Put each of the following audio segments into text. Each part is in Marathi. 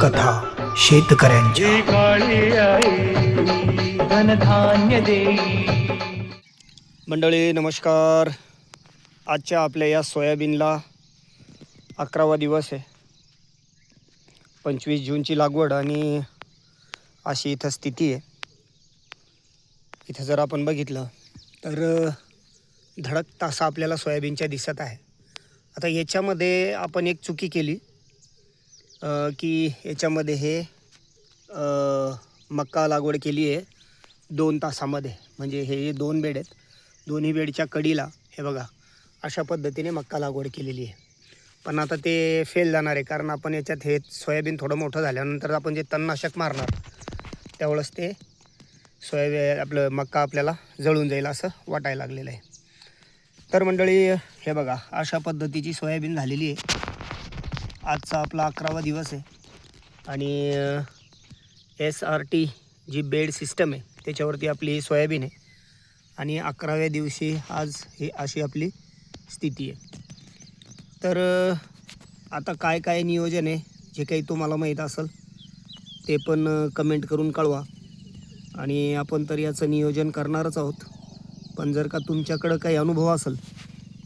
कथा शेतकऱ्यांच्या. मंडळी नमस्कार. आजच्या आपल्या या सोयाबीनला 11वा दिवस आहे. 25 जूनची लागवड आणि अशी इथं स्थिती आहे. इथं जर आपण बघितलं तर धडक तासा आपल्याला सोयाबीनच्या दिसत आहे. आता याच्यामध्ये आपण एक चुकी केली की याच्यामध्ये हे मक्का लागवड केली आहे 2 तासामध्ये. म्हणजे हे 2 बेड आहेत. दोन्ही बेडच्या कडीला हे बघा अशा पद्धतीने मक्का लागवड केलेली आहे. पण आता ते फेल जाणार आहे, कारण आपण याच्यात हे सोयाबीन थोडं मोठं झाल्यानंतर आपण जे तणनाशक मारणार त्यावेळेस ते सोयाबीन आपलं मक्का आपल्याला जळून जाईल असं वाटायला लागलेलं आहे. तर मंडळी हे बघा अशा पद्धतीची सोयाबीन झालेली आहे. आजचा आपला 11वा दिवस आहे आणि SRT जी बेड सिस्टम आहे त्याच्यावरती आपली ही सोयाबीन आहे आणि 11व्या दिवशी आज ही अशी आपली स्थिती आहे. तर आता काय काय नियोजन आहे जे काही तुम्हाला माहीत असेल ते पण कमेंट करून कळवा. आणि आपण तर याचं नियोजन करणारच आहोत. पण जर का तुमच्याकडं काही अनुभव असेल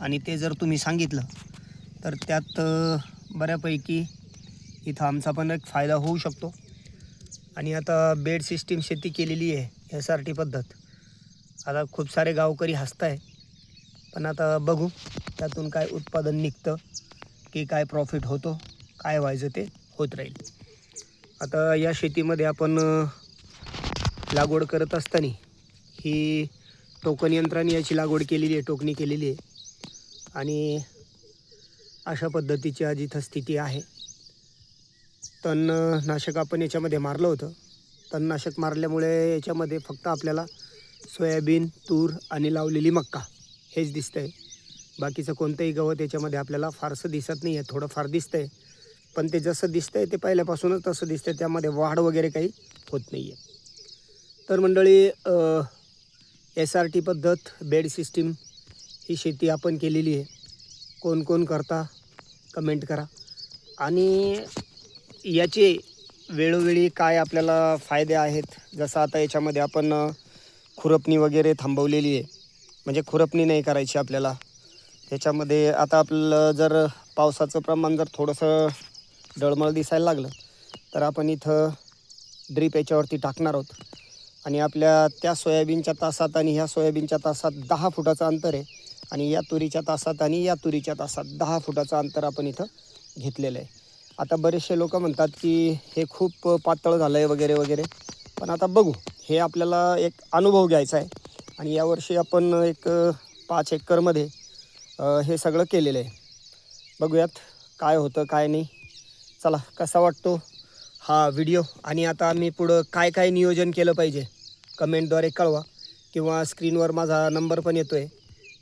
आणि ते जर तुम्ही सांगितलं तर त्यात बऱ्यापैकी इथं आमचा पण एक फायदा होऊ शकतो. आणि आता बेड सिस्टीम शेती केलेली आहे SRT पद्धत. आता खूप सारे गावकरी हसताय, पण आता बघू त्यातून काय उत्पादन निघतं की काय प्रॉफिट होतो, काय व्हायचं ते होत राहील. आता या शेतीमध्ये आपण लागवड करत असताना ही टोकन यंत्राने याची लागवड केलेली आहे, टोकणी केलेली आहे. आणि अशा पद्धतीची आज इथं स्थिती आहे. तणनाशक आपण याच्यामध्ये मारलं होतं. तणनाशक मारल्यामुळे याच्यामध्ये फक्त आपल्याला सोयाबीन, तूर आणि लावलेली मक्का हेच दिसतं आहे. बाकीचं कोणतंही गवत याच्यामध्ये आपल्याला फारसं दिसत नाही आहे. थोडंफार दिसतं आहे, पण ते जसं दिसतं आहे ते पहिल्यापासूनच तसं दिसतं आहे. त्यामध्ये वाढ वगैरे काही होत नाही आहे. तर मंडळी SRT पद्धत बेड सिस्टीम ही शेती आपण केलेली आहे. कोण कोण करता कमेंट करा. आणि याचे वेळोवेळी काय आपल्याला फायदे आहेत, जसं आता याच्यामध्ये आपण खुरपणी वगैरे थांबवलेली आहे. म्हणजे खुरपणी नाही करायची आपल्याला याच्यामध्ये. आता आपलं जर पावसाचं प्रमाण जर थोडंसं डळमळ दिसायला लागलं तर आपण इथं ड्रीप याच्यावरती टाकणार आहोत. आणि आपल्या त्या सोयाबीनच्या तासात आणि ह्या सोयाबीनच्या तासात 10 फुटाचं अंतर आहे. आणि या तुरीच्या तासात आणि या तुरीच्या तासात 10 फुटाचं अंतर आपण इथं घेतलेलं आहे. आता बरेचसे लोक म्हणतात की हे खूप पातळ झालं आहे वगैरे वगैरे, पण आता बघू. हे आपल्याला एक अनुभव घ्यायचा आहे. आणि यावर्षी आपण एक 5 एकरमध्ये हे सगळं केलेलं आहे. बघूयात काय होतं काय नाही. चला, कसा वाटतो हा व्हिडिओ आणि आता आम्ही पुढं काय काय नियोजन केलं पाहिजे कमेंटद्वारे कळवा. किंवा स्क्रीनवर माझा नंबर पण येतो आहे,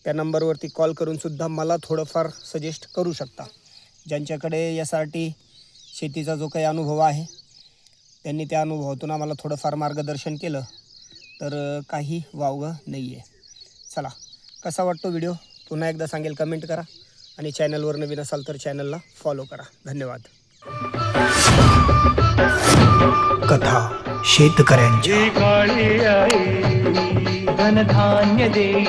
त्या नंबरवरती कॉल करूनसुद्धा मला थोडंफार सजेस्ट करू शकता. ज्यांच्याकडे SRT शेतीचा जो काही अनुभव आहे त्यांनी त्या अनुभवातून आम्हाला थोडंफार मार्गदर्शन केलं तर काही वावगं नाही आहे. चला, कसा वाटतो व्हिडिओ पुन्हा एकदा सांगेल कमेंट करा. आणि चॅनलवर नवीन असाल तर चॅनलला फॉलो करा. धन्यवाद. कथा शेतकऱ्यांच्या. धनधान्य देई